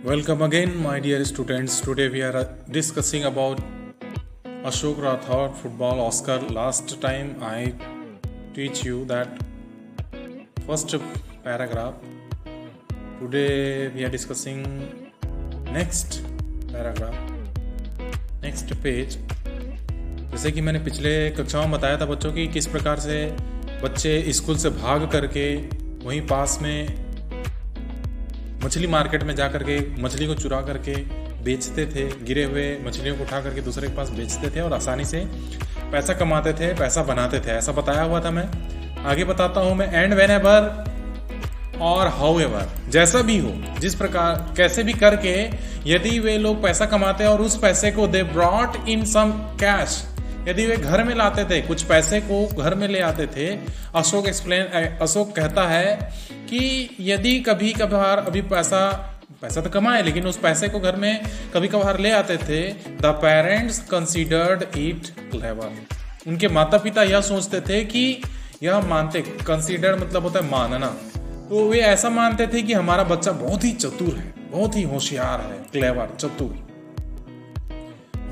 Welcome again, my dear students. Today we are discussing about Ashok Rathod football Oscar. Last time I teach you that first paragraph. Today we are discussing next paragraph, next page. जैसे कि मैंने पिछले कक्षाओं में बताया था बच्चों की किस प्रकार से बच्चे स्कूल से भाग करके वहीं पास में मछली मार्केट में जा करके मछली को चुरा करके बेचते थे, गिरे हुए मछलियों को उठा करके दूसरे के पास बेचते थे और आसानी से पैसा कमाते थे, पैसा बनाते थे। ऐसा बताया हुआ था। मैं आगे बताता हूं मैं एंड वेन एवर और हाउ एवर, जैसा भी हो, जिस प्रकार कैसे भी करके यदि वे लोग पैसा कमाते और उस पैसे को they brought in some cash, यदि वे घर में लाते थे, कुछ पैसे को घर में ले आते थे। अशोक कहता है कि यदि कभी कभार अभी पैसा तो कमाए लेकिन उस पैसे को घर में कभी कभार ले आते थे। The parents considered it clever, उनके माता पिता यह सोचते थे कि यह मानते, कंसिडर मतलब होता है मानना, तो वे ऐसा मानते थे कि हमारा बच्चा बहुत ही चतुर है, बहुत ही होशियार है, क्लेवर, चतुर,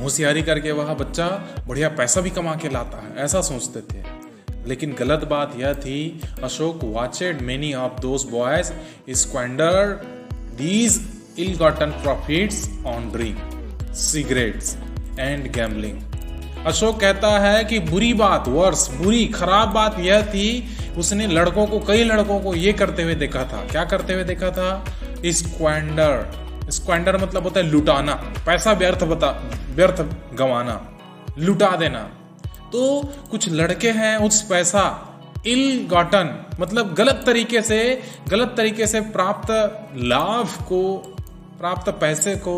होशियारी करके वह बच्चा बढ़िया पैसा भी कमा के लाता है, ऐसा सोचते थे। लेकिन गलत बात यह थी, Ashok watched many of those boys squander these ill gotten profits on drink, cigarettes and gambling. Ashok कहता है कि बुरी बात, वर्स, बुरी खराब बात यह थी, उसने कई लड़कों को ये करते हुए देखा था। क्या करते हुए देखा था? स्क्वेंडर मतलब होता है लुटाना, पैसा व्यर्थ गंवाना, लुटा देना। तो कुछ लड़के हैं उस पैसा इल गॉटन मतलब गलत तरीके से प्राप्त लाभ को, प्राप्त पैसे को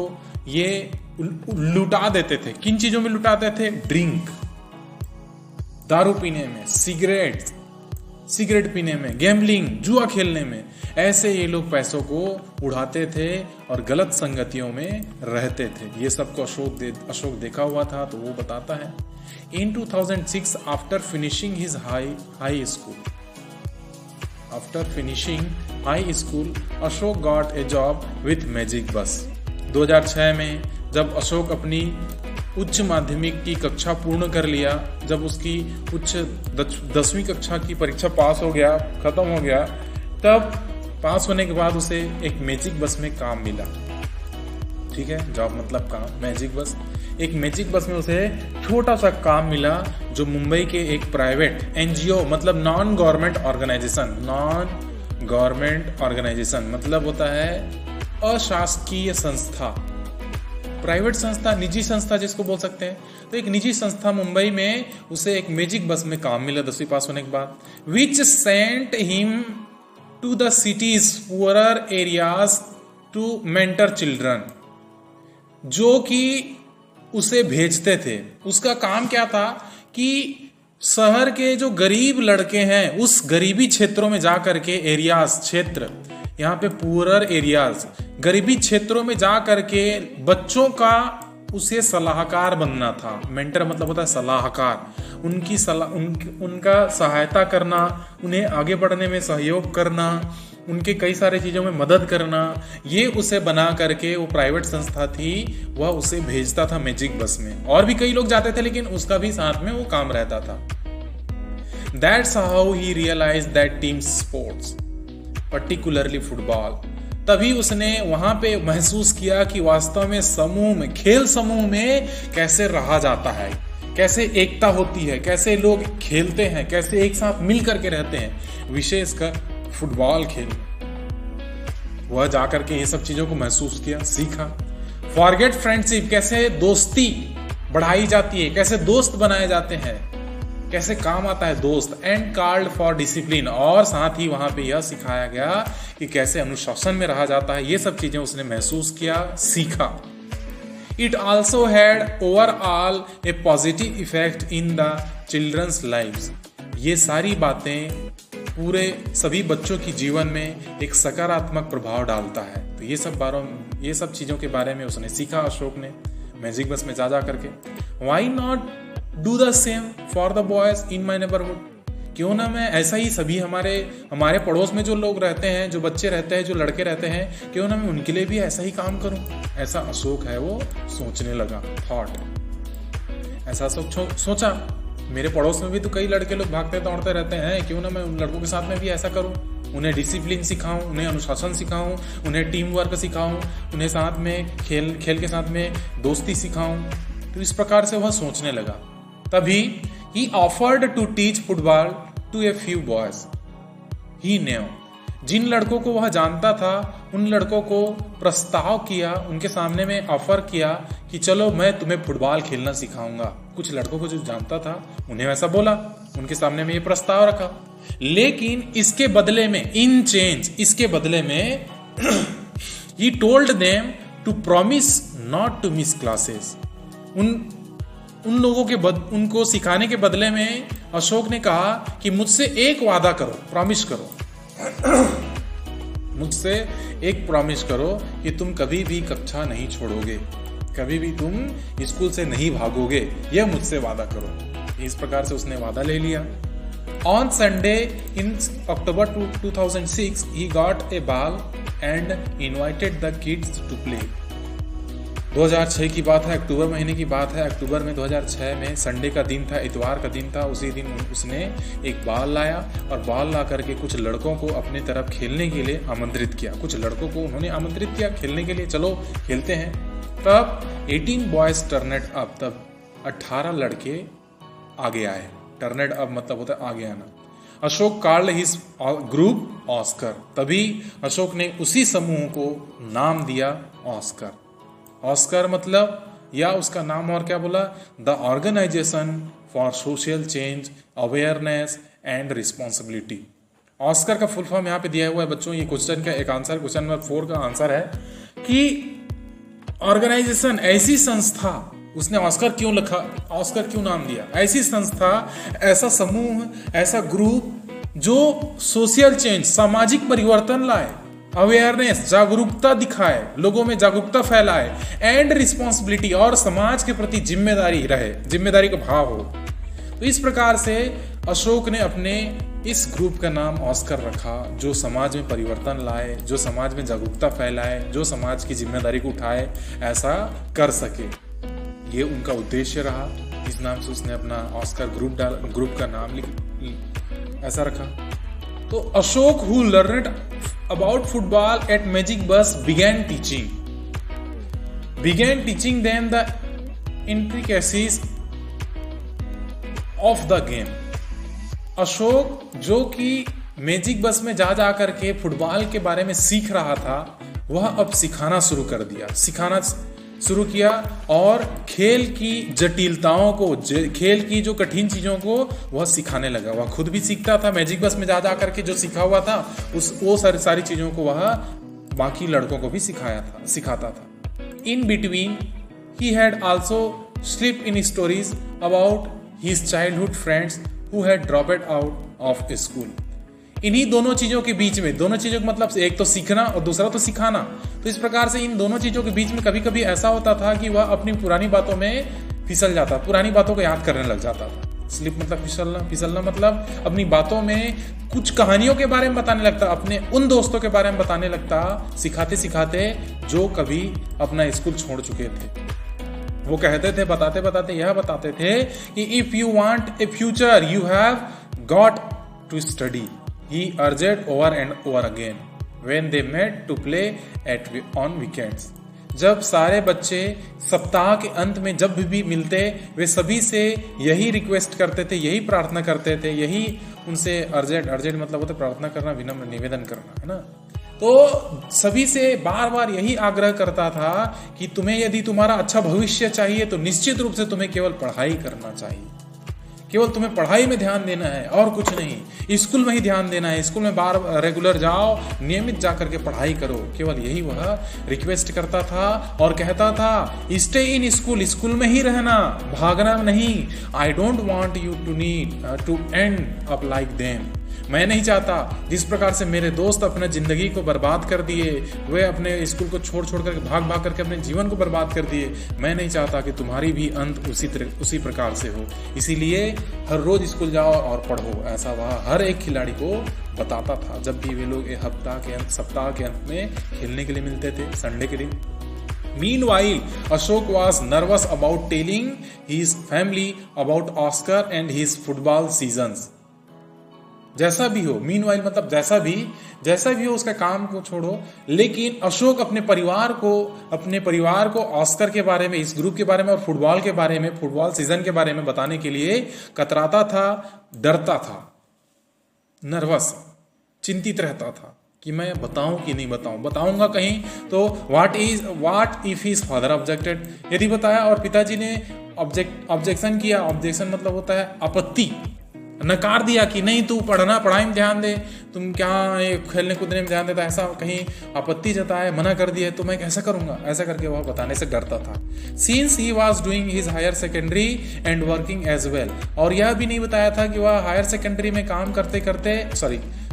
ये लुटा देते थे। किन चीजों में लुटाते थे? ड्रिंक, दारू पीने में, सिगरेट पीने में, गैम्बलिंग, जुआ खेलने में। ऐसे ये लोग पैसों को उड़ाते थे और गलत संगतियों में रहते थे। ये सबको अशोक देखा हुआ था, तो वो बताता है। In 2006, after finishing his high school, Ashok got a job with Magic Bus. 2006 में जब अशोक अपनी उच्च माध्यमिक की कक्षा पूर्ण कर लिया, जब उसकी उच्च 10वीं कक्षा की परीक्षा पास हो गया, खत्म हो गया, तब पास होने के बाद उसे एक मैजिक बस में काम मिला। ठीक है, जॉब मतलब काम, मैजिक बस। एक मैजिक बस में उसे छोटा सा काम मिला जो मुंबई के एक प्राइवेट एनजीओ मतलब नॉन गवर्नमेंट ऑर्गेनाइजेशन मतलब होता है अशासकीय संस्था, प्राइवेट संस्था, निजी संस्था जिसको बोल सकते हैं। तो एक निजी संस्था मुंबई में उसे एक मैजिक बस में काम मिला 10वीं पास होने के बाद। Which sent him to the city's poorer areas to mentor children, जो कि उसे भेजते थे। उसका काम क्या था कि शहर के जो गरीब लड़के हैं उस गरीबी क्षेत्रों में जा करके, एरियाज क्षेत्र, यहाँ पे पुअरर एरियाज, गरीबी क्षेत्रों में जा करके बच्चों का उसे सलाहकार बनना था। मेंटर मतलब होता है सलाहकार, उनका सहायता करना, उन्हें आगे बढ़ने में सहयोग करना, उनके कई सारे चीज़ों में मदद करना, ये उसे बना करके, वो प्राइवेट संस्था थी, वह उसे भेजता था मैजिक बस में। और भी कई लोग जाते थे लेकिन उसका भी साथ में वो काम रहता था। That's how he realized that team sports, particularly football, तभी उसने वहां पे महसूस किया कि वास्तव में समूह में, खेल समूह में कैसे रहा जाता है, कैसे एकता होती है, कैसे लोग खेलते हैं, कैसे एक साथ मिल करके रहते हैं, विशेषकर फुटबॉल खेल। वह जाकर के ये सब चीजों को महसूस किया, सीखा। फॉरगेट फ्रेंडशिप, कैसे दोस्ती बढ़ाई जाती है, कैसे दोस्त बनाए जाते हैं, कैसे काम आता है दोस्त। एंड कॉल्ड फॉर डिसिप्लिन, और साथ ही वहां पे यह सिखाया गया कि कैसे अनुशासन में रहा जाता है। ये सब चीजें उसने महसूस किया, सीखा। It also had overall a positive effect in the children's lives, ये सारी बातें पूरे सभी बच्चों की जीवन में एक सकारात्मक प्रभाव डालता है। तो ये सब चीज़ों के बारे में उसने सीखा अशोक ने मैजिक बस में जा करके। Why not do the same for the boys in my neighbourhood, क्यों ना मैं ऐसा ही सभी हमारे पड़ोस में जो लोग रहते हैं, जो बच्चे रहते हैं, जो लड़के रहते हैं, क्यों ना मैं उनके लिए भी ऐसा ही काम करूं। ऐसा अशोक है वो सोचने लगा, थॉट ऐसा सोचा मेरे पड़ोस में भी तो कई लड़के लोग भागते दौड़ते रहते हैं, क्यों ना मैं उन लड़कों के साथ में भी ऐसा करूं, उन्हें डिसिप्लिन सिखाऊं, उन्हें अनुशासन सिखाऊं, उन्हें टीम वर्क सिखाऊं, उन्हें साथ में खेल के साथ में दोस्ती सिखाऊं। तो इस प्रकार से वह सोचने लगा। तभी he offered to teach football to a few boys he knew. जिन लड़कों को वह जानता था उन लड़कों को प्रस्ताव किया, उनके सामने में ऑफर किया कि चलो मैं तुम्हें फुटबॉल खेलना सिखाऊंगा। कुछ लड़कों को जो जानता था उन्हें वैसा बोला, उनके सामने में ये प्रस्ताव रखा। लेकिन इसके बदले में इसके बदले में he told them to promise not to miss classes. उन लोगों के उनको सिखाने के बदले में अशोक ने कहा कि मुझसे एक वादा करो, प्रॉमिस करो, मुझसे एक प्रॉमिस करो कि तुम कभी भी कक्षा नहीं छोड़ोगे, कभी भी तुम स्कूल से नहीं भागोगे, यह मुझसे वादा करो। इस प्रकार से उसने वादा ले लिया। On Sunday in October 2006 he got a ball and invited the kids to play. 2006 की बात है, अक्टूबर महीने की बात है। अक्टूबर में 2006 में संडे का दिन था, इतवार का दिन था। उसी दिन उसने एक बॉल लाया और बॉल ला करके कुछ लड़कों को अपने तरफ खेलने के लिए आमंत्रित किया। कुछ लड़कों को उन्होंने आमंत्रित किया खेलने के लिए, चलो खेलते हैं। तब 18 बॉयज टर्नेड अप, तब 18 लड़के आगे आए। टर्नेड अप मतलब होता है आगे आना। Ashok called his group Oscar. तभी अशोक ने उसी समूह को नाम दिया ऑस्कर। ऑस्कर मतलब, या उसका नाम और क्या बोला, the organisation for social change, awareness and responsibility. Oscar का फुल फॉर्म यहाँ पे दिया हुआ है बच्चों, ये क्वेश्चन का एक आंसर, क्वेश्चन नंबर 4 का आंसर है कि ऑर्गेनाइजेशन, ऐसी संस्था, उसने ऑस्कर क्यों लिखा, ऑस्कर क्यों नाम दिया, ऐसी संस्था, ऐसा समूह, ऐसा ग्रुप जो सोशल चेंज, सामाजिक परिवर्तन लाए, अवेयरनेस, जागरूकता दिखाए, लोगों में जागरूकता फैलाए, एंड रिस्पॉन्सिबिलिटी, और समाज के प्रति जिम्मेदारी रहे, जिम्मेदारी का भाव हो। तो इस प्रकार से अशोक ने अपने इस ग्रुप का नाम ऑस्कर रखा, जो समाज में परिवर्तन लाए, जो समाज में जागरूकता फैलाए, जो समाज की जिम्मेदारी को उठाए, ऐसा कर सके। ये उनका उद्देश्य रहा। इस नाम से उसने अपना ऑस्कर ग्रुप का नाम ऐसा रखा। तो Ashok who learned about football at magic bus began teaching them the intricacies of the game। Ashok जो कि मैजिक बस में जा करके फुटबॉल के बारे में सीख रहा था, वह अब सिखाना शुरू किया और खेल की जटिलताओं को, खेल की जो कठिन चीज़ों को वह सिखाने लगा। वह खुद भी सीखता था, मैजिक बस में जा करके जो सीखा हुआ था वो सारी चीज़ों को वह बाकी लड़कों को भी सिखाता था। In between he had also slip in stories about his childhood friends who had dropped out of school. इन्हीं दोनों चीज़ों के बीच में, दोनों चीज़ों का मतलब एक तो सीखना और दूसरा तो सिखाना, तो इस प्रकार से इन दोनों चीज़ों के बीच में कभी कभी ऐसा होता था कि वह अपनी पुरानी बातों में फिसल जाता, पुरानी बातों को याद करने लग जाता था। स्लिप मतलब फिसलना मतलब अपनी बातों में कुछ कहानियों के बारे में बताने लगता, अपने उन दोस्तों के बारे में बताने लगता, सिखाते सिखाते, जो कभी अपना स्कूल छोड़ चुके थे। वो कहते थे, बताते यह बताते थे कि if you want a future you have got to study. He urged over and over again when they met to play on weekends। जब सारे बच्चे सप्ताह के अंत में जब भी मिलते, वे सभी से यही रिक्वेस्ट करते थे, यही प्रार्थना करते थे, यही उनसे अर्जेंट मतलब होता है प्रार्थना करना, विनम्र निवेदन करना, है ना। तो सभी से बार बार यही आग्रह करता था कि तुम्हें यदि तुम्हारा अच्छा भविष्य चाहिए तो निश्चित रूप से तुम्हें केवल पढ़ाई करना चाहिए, केवल तुम्हें पढ़ाई में ध्यान देना है और कुछ नहीं, स्कूल में ही ध्यान देना है, स्कूल में बार रेगुलर जाओ, नियमित जा करके पढ़ाई करो। केवल यही वह रिक्वेस्ट करता था और कहता था, स्टे इन स्कूल, स्कूल में ही रहना, भागना नहीं। I don't want you to end up like them. मैं नहीं चाहता, जिस प्रकार से मेरे दोस्त अपने ज़िंदगी को बर्बाद कर दिए, वे अपने स्कूल को छोड़ छोड़ कर भाग भाग करके अपने जीवन को बर्बाद कर दिए, मैं नहीं चाहता कि तुम्हारी भी अंत उसी प्रकार से हो। इसीलिए हर रोज़ स्कूल जाओ और पढ़ो, ऐसा वह हर एक खिलाड़ी को बताता था जब भी वे लोग सप्ताह के अंत में खेलने के लिए मिलते थे, संडे के दिन। Meanwhile, Ashok was nervous about telling his family about Oscar and his football seasons. जैसा भी हो, meanwhile मतलब जैसा भी हो उसका काम को छोड़ो, लेकिन अशोक अपने परिवार को ऑस्कर के बारे में, इस ग्रुप के बारे में और फुटबॉल के बारे में, फुटबॉल सीजन के बारे में बताने के लिए कतराता था, डरता था, नर्वस, चिंतित रहता था कि मैं बताऊं कि नहीं बताऊंगा कहीं तो what if his father objected, यदि बताया और पिताजी ने ऑब्जेक्शन किया, ऑब्जेक्शन मतलब होता है आपत्ति, नकार दिया कि नहीं तू पढ़ाई में ध्यान दे, तुम क्या खेलने कूदने में ध्यान देता, ऐसा कहीं आपत्ति जताए, मना कर दिया तो मैं कैसा करूंगा, ऐसा करके वह बताने से डरता था। Since he was doing his higher secondary and working as well, और यह भी नहीं बताया था कि वह हायर सेकेंडरी में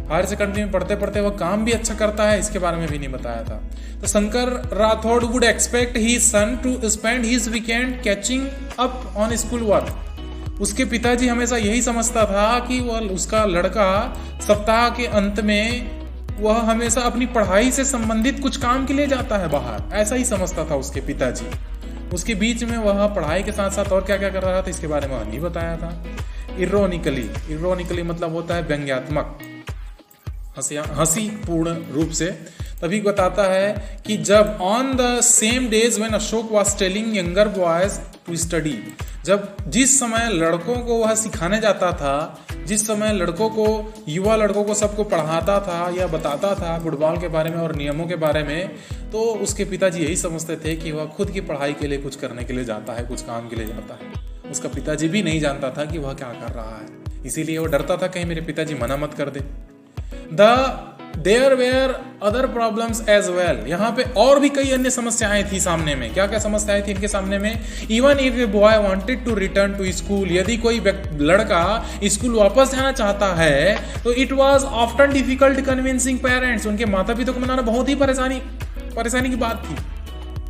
हायर सेकेंडरी में पढ़ते पढ़ते वह काम भी अच्छा करता है, इसके बारे में भी नहीं बताया था। तो Shankar Rathore would expect his son to spend his weekend catching up on school work. उसके पिताजी हमेशा यही समझता था कि वह उसका लड़का सप्ताह के अंत में वह हमेशा अपनी पढ़ाई से संबंधित कुछ काम के लिए जाता है बाहर, ऐसा ही समझता था उसके पिताजी। उसके बीच में वह पढ़ाई के साथ साथ और क्या क्या कर रहा था इसके बारे में नहीं बताया था। इरोनिकली मतलब होता है व्यंग्यात्मक, हंसी पूर्ण रूप से। तभी बताता है कि जब on the same days when Ashok was telling younger boys to study, जिस समय लड़कों को वह सिखाने जाता था, जिस समय युवा लड़कों को सबको पढ़ाता था या बताता था फुटबॉल के बारे में और नियमों के बारे में, तो उसके पिताजी यही समझते थे कि वह खुद की पढ़ाई के लिए कुछ करने के लिए जाता है, कुछ काम के लिए जाता है। उसका पिताजी भी नहीं जानता था कि वह क्या कर रहा है, इसीलिए वह डरता था कहीं मेरे पिताजी मना मत कर दे। There were other problems as well. यहाँ पे और भी कई अन्य समस्याएं थी सामने में। क्या क्या समस्याएं थी इनके सामने में? Even if a boy wanted to return to school, यदि कोई लड़का स्कूल वापस जाना चाहता है तो it was often difficult convincing parents. उनके माता पिता को मनाना बहुत ही परेशानी की बात थी।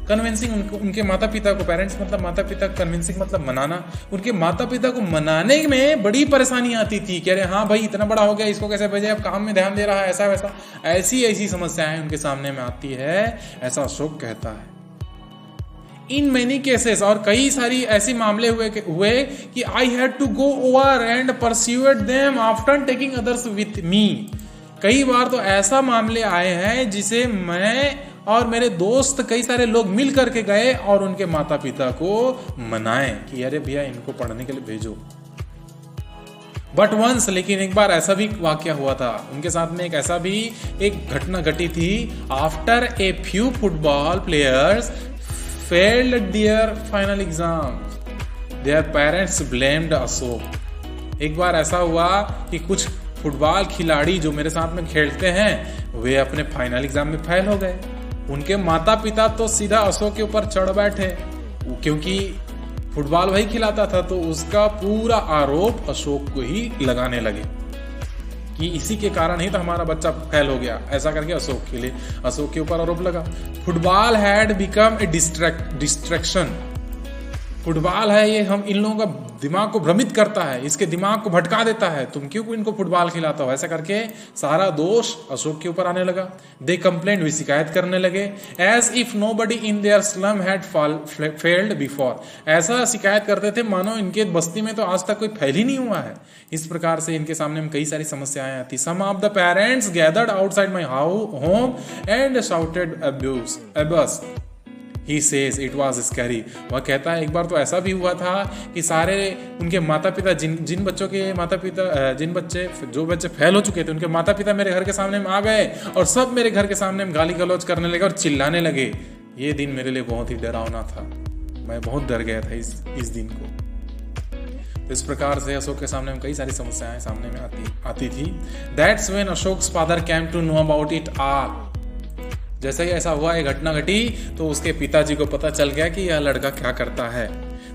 कन्विंसिंग उनके माता पिता को, पेरेंट्स मतलब माता पिता, कन्विंसिंग मतलब मनाना, उनके माता पिता को मनाने में बड़ी परेशानी आती थी कि अरे हाँ भाई इतना बड़ा हो गया, इसको कैसे भेजे, अब काम में ध्यान दे रहा है, ऐसा वैसा, ऐसी समस्याएं उनके सामने में आती है, ऐसा अशोक कहता है। इन मेनी केसेस, और कई सारी ऐसे मामले हुए कि I had to go over and persuaded them after taking others with me. कई बार तो ऐसा मामले आए हैं जिसे मैं और मेरे दोस्त कई सारे लोग मिल करके गए और उनके माता पिता को मनाए कि अरे भैया इनको पढ़ने के लिए भेजो। बट वंस, लेकिन एक बार ऐसा भी वाकया हुआ था उनके साथ में, एक घटना घटी थी। After a few football players failed there final exam, their parents blamed Ashok. एक बार ऐसा हुआ कि कुछ फुटबॉल खिलाड़ी जो मेरे साथ में खेलते हैं वे अपने फाइनल एग्जाम में फेल हो गए। उनके माता पिता तो सीधा अशोक के ऊपर चढ़ बैठे, क्योंकि फुटबॉल वही खिलाता था, तो उसका पूरा आरोप अशोक को ही लगाने लगे कि इसी के कारण ही तो हमारा बच्चा फेल हो गया, ऐसा करके अशोक के ऊपर आरोप लगा। Football had become a distraction. Football है ये, हम इन लोगों का दिमाग को भ्रमित करता है, इसके दिमाग को भटका देता है, तुम क्यों इनको फुटबॉल खिलाता हो, ऐसा करके सारा दोष अशोक के ऊपर आने लगा। दे कंप्लेंट, वे शिकायत करने लगे। As if nobody in their slum had failed before, ऐसा शिकायत करते थे मानो इनके बस्ती में तो आज तक कोई फेल ही नहीं हुआ है। इस प्रकार से इनके सामने में कई सारी समस्याएं आती। Some of the parents gathered outside my home and shouted abuse. He says it was scary. वह कहता है एक बार तो ऐसा भी हुआ था कि सारे उनके माता पिता, जिन बच्चे जो बच्चे फेल हो चुके थे, उनके माता पिता मेरे घर के सामने में आ गए और सब मेरे घर के सामने में गाली गलौज करने लगे और चिल्लाने लगे। ये दिन मेरे लिए बहुत ही डरावना था, मैं बहुत डर गया था इस दिन को। तो इस प्रकार से अशोक के सामने में कई सारी समस्याएं सामने में आती थी। That's when Ashok's father came to know about it all. जैसे ही ऐसा हुआ, एक घटना घटी, तो उसके पिताजी को पता चल गया कि यह लड़का क्या करता है।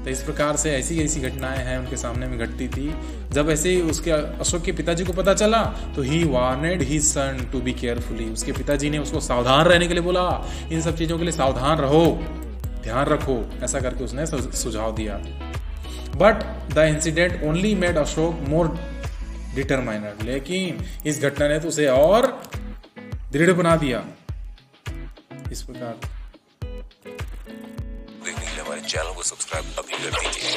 तो इस प्रकार से ऐसी ऐसी घटनाएं हैं उनके सामने में घटती थी। जब ऐसे उसके अशोक के पिताजी को पता चला तो he warned his son to be carefully, उसके पिताजी ने उसको सावधान रहने के लिए बोला, इन सब चीज़ों के लिए सावधान रहो, ध्यान रखो, ऐसा करके उसने सुझाव दिया। But the incident only made Ashok more determined, लेकिन इस घटना ने तो उसे और दृढ़ बना दिया। इस प्रकार देखने के लिए हमारे चैनल को सब्सक्राइब अभी कर दीजिए।